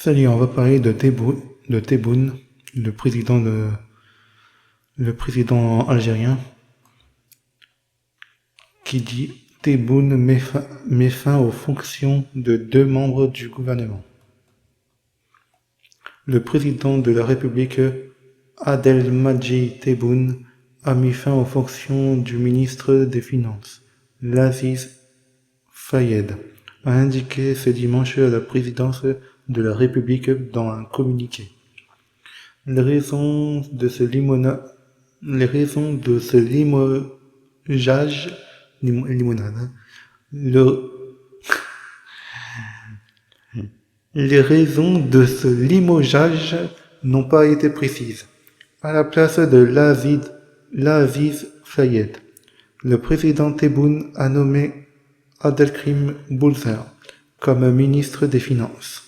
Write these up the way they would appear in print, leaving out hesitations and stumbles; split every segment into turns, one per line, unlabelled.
Salut, on va parler de Tebboune, le président algérien, qui dit Tebboune met fin aux fonctions de 2 membres du gouvernement. Le président de la République, Abdelmadjid Tebboune, a mis fin aux fonctions du ministre des Finances, Aziz Fayed, a indiqué ce dimanche à la présidence de la République dans un communiqué. Les raisons de ce limogeage n'ont pas été précises. À la place de l'Aziz Fayed, le président Tebboune a nommé Abdelkrim Boulzer comme ministre des Finances.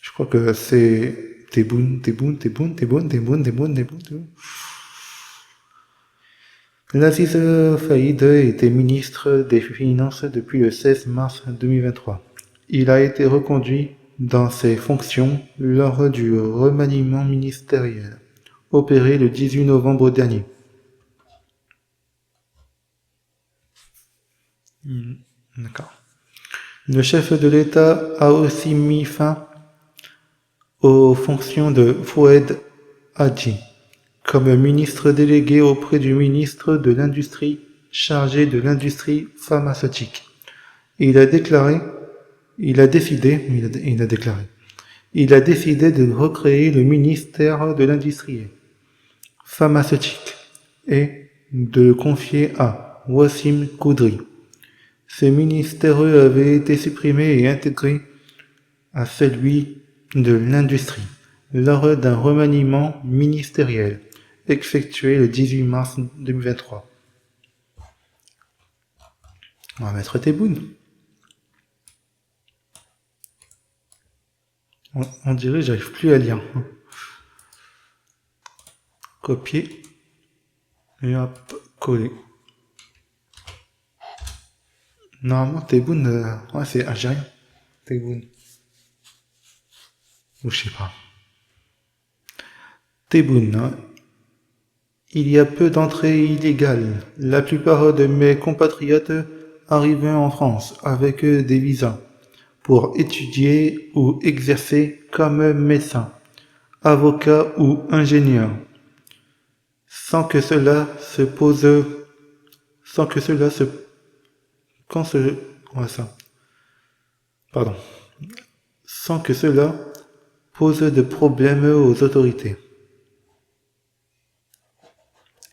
Je crois que c'est Tebboune. L'Aziz Fayed était ministre des Finances depuis le 16 mars 2023. Il a été reconduit dans ses fonctions lors du remaniement ministériel, opéré le 18 novembre dernier. D'accord. Le chef de l'État a aussi mis fin aux fonctions de Fouad Hadji comme ministre délégué auprès du ministre de l'Industrie chargé de l'industrie pharmaceutique. Il a décidé de recréer le ministère de l'Industrie pharmaceutique et de le confier à Wassim Koudri. Ce ministère avait été supprimé et intégré à celui de l'Industrie lors d'un remaniement ministériel effectué le 18 mars 2023. On va mettre Tebboune. On dirait, j'arrive plus à lire. Copier et hop, coller. Normalement, Tebboune, ouais, c'est algérien. Tebboune. Ou je sais pas. Tebboune, hein. Il y a peu d'entrées illégales. La plupart de mes compatriotes arrivent en France avec des visas pour étudier ou exercer comme médecin, avocat ou ingénieur, sans que cela pose de problème aux autorités.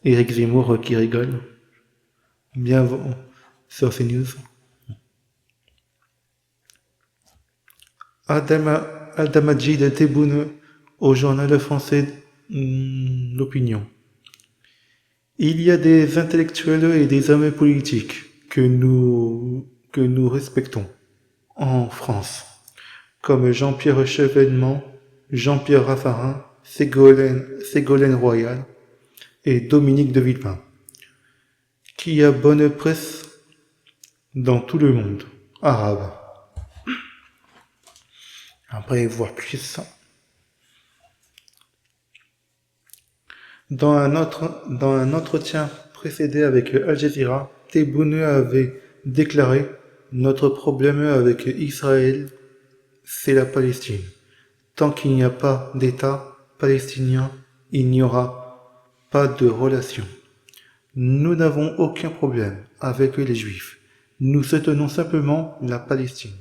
Éric Zemmour qui rigole. Bien sur CNews. Abdelmadjid Tebboune au journal français L'Opinion. Il y a des intellectuels et des hommes politiques que nous respectons en France, comme Jean-Pierre Chevènement, Jean-Pierre Raffarin, Ségolène Royal et Dominique de Villepin, qui a bonne presse dans tout le monde arabe. Après, voir plus ça. Dans un entretien précédé avec Al Jazeera, Tebboune avait déclaré « Notre problème avec Israël, c'est la Palestine. Tant qu'il n'y a pas d'État palestinien, il n'y aura pas de relation. Nous n'avons aucun problème avec les Juifs. Nous soutenons simplement la Palestine. »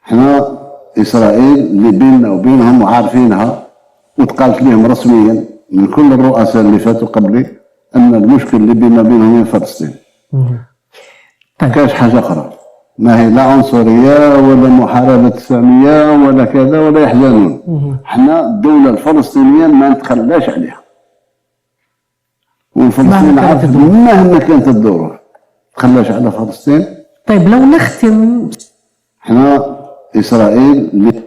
حنا إسرائيل اللي بيننا وبينهم وعارفينها وتقالت لهم رسميا من كل الرؤساء اللي فاتوا قبلي أن المشكل اللي بيننا وبينهم هي فلسطين. كاش حاجة أخرى ما هي لا عنصرية ولا محاربة السامية ولا كذا ولا يحزنون. حنا الدولة الفلسطينية ما نتخلاش عليها. والفلسطين عارف مهما كانت الظروف تخلاش على فلسطين.
طيب لو نختم
حنا إسرائيل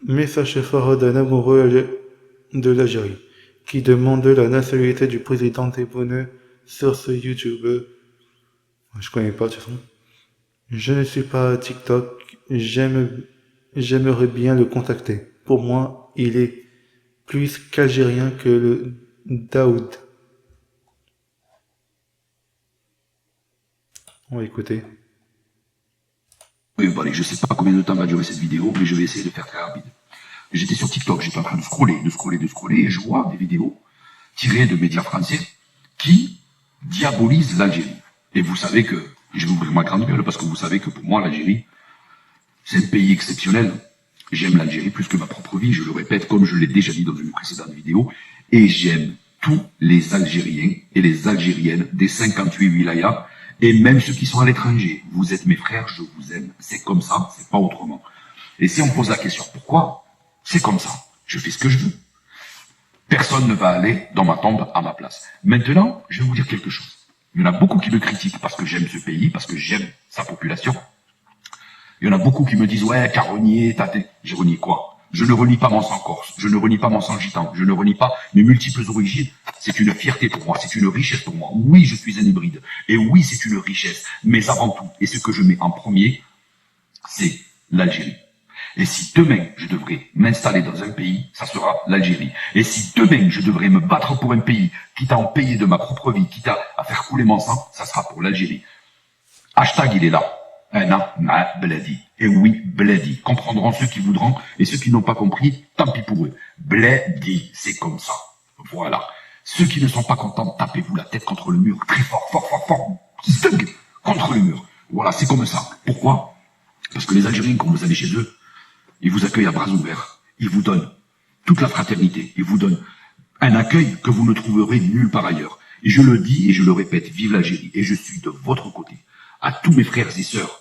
Message fort d'un amoureux de l'Algérie qui demande la nationalité du président Tebboune sur ce YouTube. Je connais pas de toute façon. Je ne suis pas TikTok. J'aimerais bien le contacter. Pour moi, il est plus qu'algérien que le Daoud. On va écouter.
Oui, bon, allez, je sais pas combien de temps va durer cette vidéo, mais je vais essayer de faire très rapide. J'étais sur TikTok, j'étais en train de scroller, et je vois des vidéos tirées de médias français qui diabolisent l'Algérie. Et vous savez que, je vais ouvrir ma grande gueule, parce que vous savez que pour moi, l'Algérie, c'est un pays exceptionnel. J'aime l'Algérie plus que ma propre vie, je le répète, comme je l'ai déjà dit dans une précédente vidéo, et j'aime tous les Algériens et les Algériennes des 58 wilayas, et même ceux qui sont à l'étranger. Vous êtes mes frères, je vous aime. C'est comme ça, c'est pas autrement. Et si on me pose la question, pourquoi? C'est comme ça. Je fais ce que je veux. Personne ne va aller dans ma tombe à ma place. Maintenant, je vais vous dire quelque chose. Il y en a beaucoup qui me critiquent parce que j'aime ce pays, parce que j'aime sa population. Il y en a beaucoup qui me disent, ouais, t'as renié, J'ai renié quoi? Je ne renie pas mon sang corse, je ne renie pas mon sang gitan, je ne renie pas mes multiples origines. C'est une fierté pour moi, c'est une richesse pour moi. Oui, je suis un hybride. Et oui, c'est une richesse. Mais avant tout, et ce que je mets en premier, c'est l'Algérie. Et si demain, je devrais m'installer dans un pays, ça sera l'Algérie. Et si demain, je devrais me battre pour un pays, quitte à en payer de ma propre vie, quitte à faire couler mon sang, ça sera pour l'Algérie. Hashtag, il est là. Ana ma bledi. Et oui, bledi. Comprendront ceux qui voudront, et ceux qui n'ont pas compris, tant pis pour eux. Bledi, c'est comme ça. Voilà. Ceux qui ne sont pas contents, tapez-vous la tête contre le mur, très fort, fort, fort, fort, stug, contre le mur. Voilà, c'est comme ça. Pourquoi? Parce que les Algériens, quand vous allez chez eux, ils vous accueillent à bras ouverts. Ils vous donnent toute la fraternité. Ils vous donnent un accueil que vous ne trouverez nulle part ailleurs. Et je le dis et je le répète, vive l'Algérie. Et je suis de votre côté. À tous mes frères et sœurs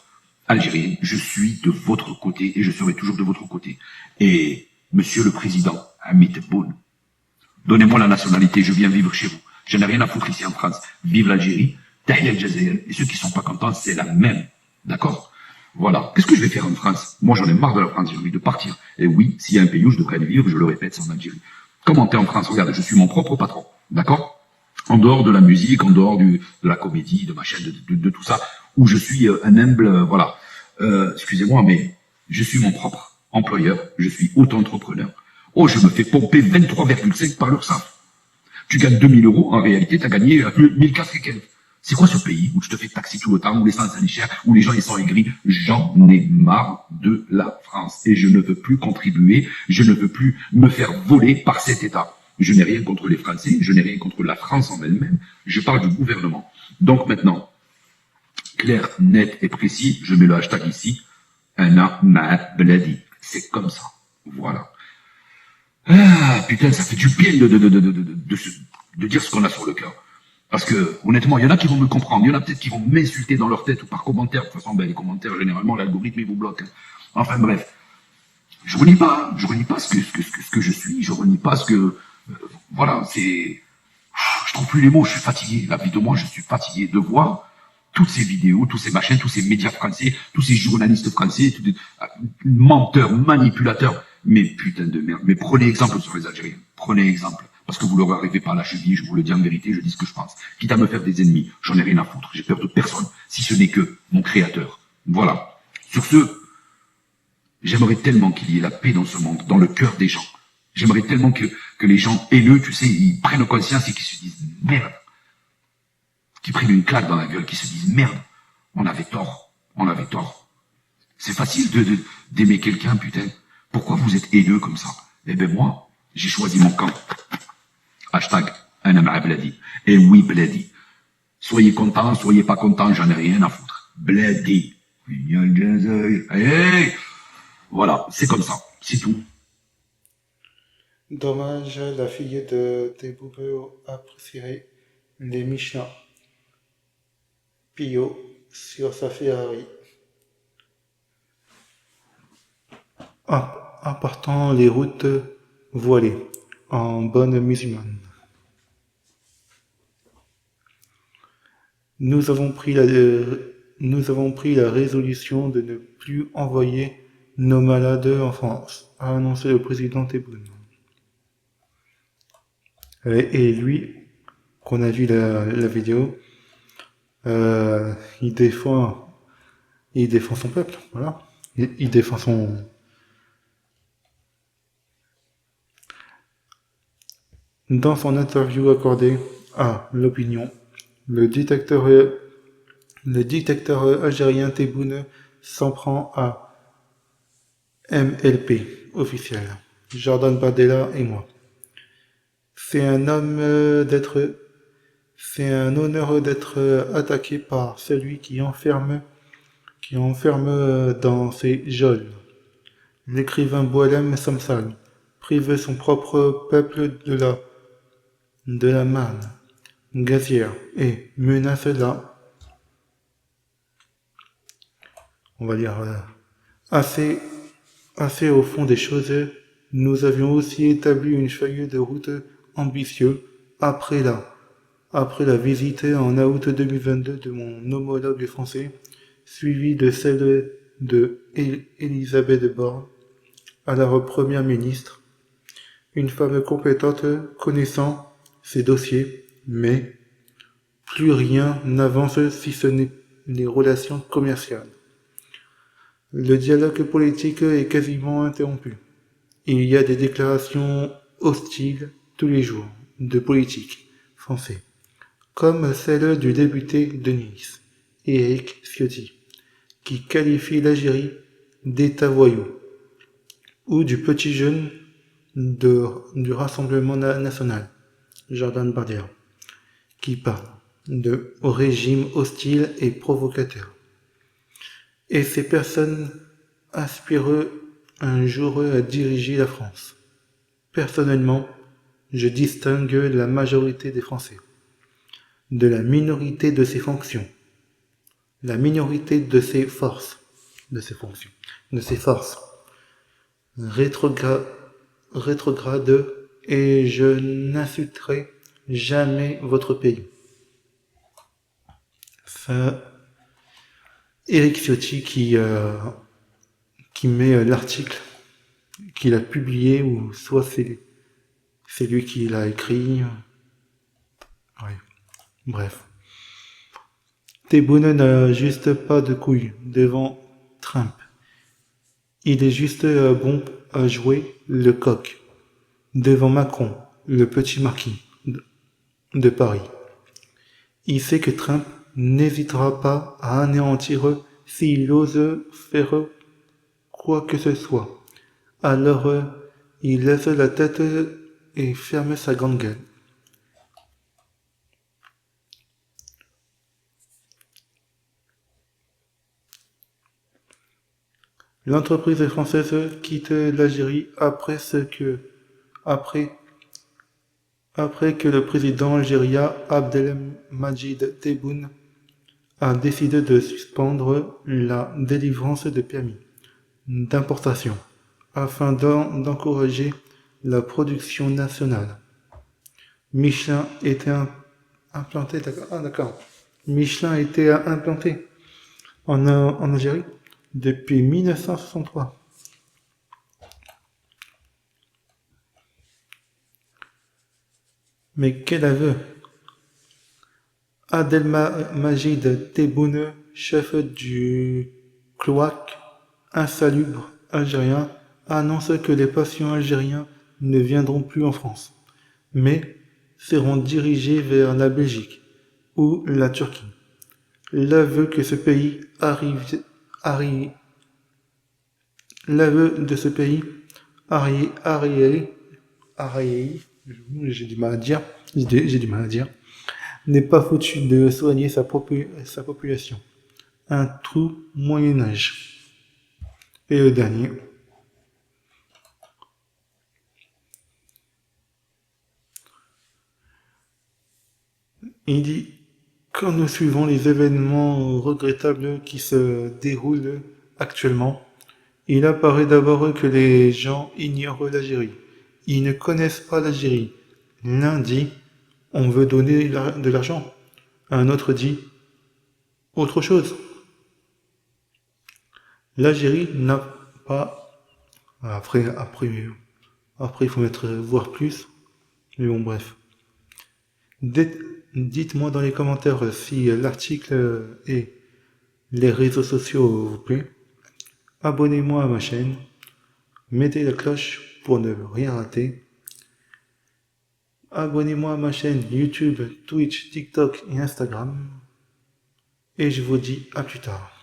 algériens, je suis de votre côté et je serai toujours de votre côté. Et Monsieur le Président, Hamid Boun, donnez-moi la nationalité, je viens vivre chez vous. Je n'ai rien à foutre ici en France. Vive l'Algérie, Tahia el-Jazair. Et ceux qui sont pas contents, c'est la même. D'accord? Voilà. Qu'est-ce que je vais faire en France? Moi, j'en ai marre de la France, j'ai envie de partir. Et oui, s'il y a un pays où je devrais aller vivre, je le répète, c'est en Algérie. Comment t'es en France? Regarde, je suis mon propre patron. D'accord? En dehors de la musique, en dehors de la comédie, de ma chaîne, de tout ça, où je suis un humble, voilà. Excusez-moi, mais je suis mon propre employeur, je suis auto-entrepreneur. Oh, je me fais pomper 23,5 par l'URSSAF. Tu gagnes 2000 euros, en réalité, tu as gagné 1004 et quelques. C'est quoi ce pays où tu te fais taxer tout le temps, où l'essence est chère, où les gens ils sont aigris? J'en ai marre de la France. Et je ne veux plus contribuer, je ne veux plus me faire voler par cet État. Je n'ai rien contre les Français, je n'ai rien contre la France en elle-même, je parle du gouvernement. Donc maintenant, clair, net et précis, je mets le hashtag ici, Ana ma bladi. C'est comme ça. Voilà. Ah, putain, ça fait du bien de dire ce qu'on a sur le cœur. Parce que, honnêtement, il y en a qui vont me comprendre, il y en a peut-être qui vont m'insulter dans leur tête ou par commentaire. De toute façon, ben, les commentaires, généralement, l'algorithme, il vous bloque. Enfin, bref. Je renie pas, hein. Je renie pas ce que je suis, je renie pas ce que, voilà, c'est, je trouve plus les mots, je suis fatigué. La vie de moi, je suis fatigué de voir toutes ces vidéos, tous ces machins, tous ces médias français, tous ces journalistes français, tous des menteurs, manipulateurs. Mais putain de merde. Mais prenez exemple sur les Algériens. Prenez exemple. Parce que vous leur arrivez pas à la cheville, je vous le dis en vérité, je dis ce que je pense. Quitte à me faire des ennemis, j'en ai rien à foutre. J'ai peur de personne, si ce n'est que mon créateur. Voilà. Sur ce, j'aimerais tellement qu'il y ait la paix dans ce monde, dans le cœur des gens. J'aimerais tellement que les gens haineux, tu sais, ils prennent conscience et qu'ils se disent merde. Qu'ils prennent une claque dans la gueule, qu'ils se disent merde. On avait tort. On avait tort. C'est facile d'aimer quelqu'un, putain. Pourquoi vous êtes haineux comme ça? Eh ben moi, j'ai choisi mon camp. Hashtag Ana ma bladi. Et oui, bladi. Soyez contents, soyez pas contents, j'en ai rien à foutre. Bladi. Hey, voilà, c'est comme ça, c'est tout.
Dommage, la fille de Teboubou apprécierait les Michelin. Pio sur sa Ferrari. En partant les routes voilées, en bonne musulmane. Nous avons pris la résolution de ne plus envoyer nos malades en France, a annoncé le président Tebboune. Et lui qu'on a vu la vidéo, il défend son peuple, voilà. Il défend son... Dans son interview accordée à l'opinion, le dictateur algérien Tebboune s'en prend à MLP officiel, Jordan Bardella et moi. C'est un honneur d'être attaqué par celui qui enferme dans ses geôles. L'écrivain Boualem Samsal prive son propre peuple de la manne gazière et menace on va dire, assez au fond des choses. Nous avions aussi établi une feuille de route ambitieuse après la visite en août 2022 de mon homologue français, suivie de celle de Elisabeth Borne, alors première ministre, une femme compétente connaissant ses dossiers, mais plus rien n'avance si ce n'est les relations commerciales. Le dialogue politique est quasiment interrompu. Il y a des déclarations hostiles tous les jours de politiques français, comme celle du député de Nice, Éric Ciotti, qui qualifie l'Algérie d'État voyou, ou du petit jeune du Rassemblement national, Jordan Bardella, qui parle au régime hostile et provocateur. Et ces personnes aspirent un jour à diriger la France. Personnellement, je distingue la majorité des Français de la minorité de ses fonctions, la minorité de ses forces, rétrograde, et je n'insulterai jamais votre pays. Ça, Éric Ciotti qui met l'article qu'il a publié, ou soit c'est lui qui l'a écrit. Ouais. Bref. Tebboune n'a juste pas de couilles devant Trump. Il est juste bon à jouer le coq devant Macron, le petit marquis de Paris. Il sait que Trump n'hésitera pas à anéantir s'il ose faire quoi que ce soit. Alors il laisse la tête et ferme sa grande gueule. L'entreprise française quitte l'Algérie après que le président algérien Abdelmadjid Tebboune a décidé de suspendre la délivrance de permis d'importation afin d'encourager la production nationale. Michelin était implanté, Michelin était implanté en Algérie depuis 1963. Mais quel aveu! Abdelmajid Tebboune, chef du cloaque insalubre algérien, annonce que les patients algériens ne viendront plus en France, mais seront dirigés vers la Belgique ou la Turquie. L'aveu que ce pays j'ai du mal à dire, n'est pas foutu de soigner sa population. Un trou Moyen-Âge. Et le dernier. Il dit: quand nous suivons les événements regrettables qui se déroulent actuellement, il apparaît d'abord que les gens ignorent l'Algérie. Ils ne connaissent pas l'Algérie. L'un dit: on veut donner de l'argent. Un autre dit autre chose. L'Algérie n'a pas... Après, il faut voir plus. Mais bon, bref. Dites-moi dans les commentaires si l'article et les réseaux sociaux vous plaît. Abonnez-moi à ma chaîne. Mettez la cloche pour ne rien rater. Abonnez-moi à ma chaîne YouTube, Twitch, TikTok et Instagram. Et je vous dis à plus tard.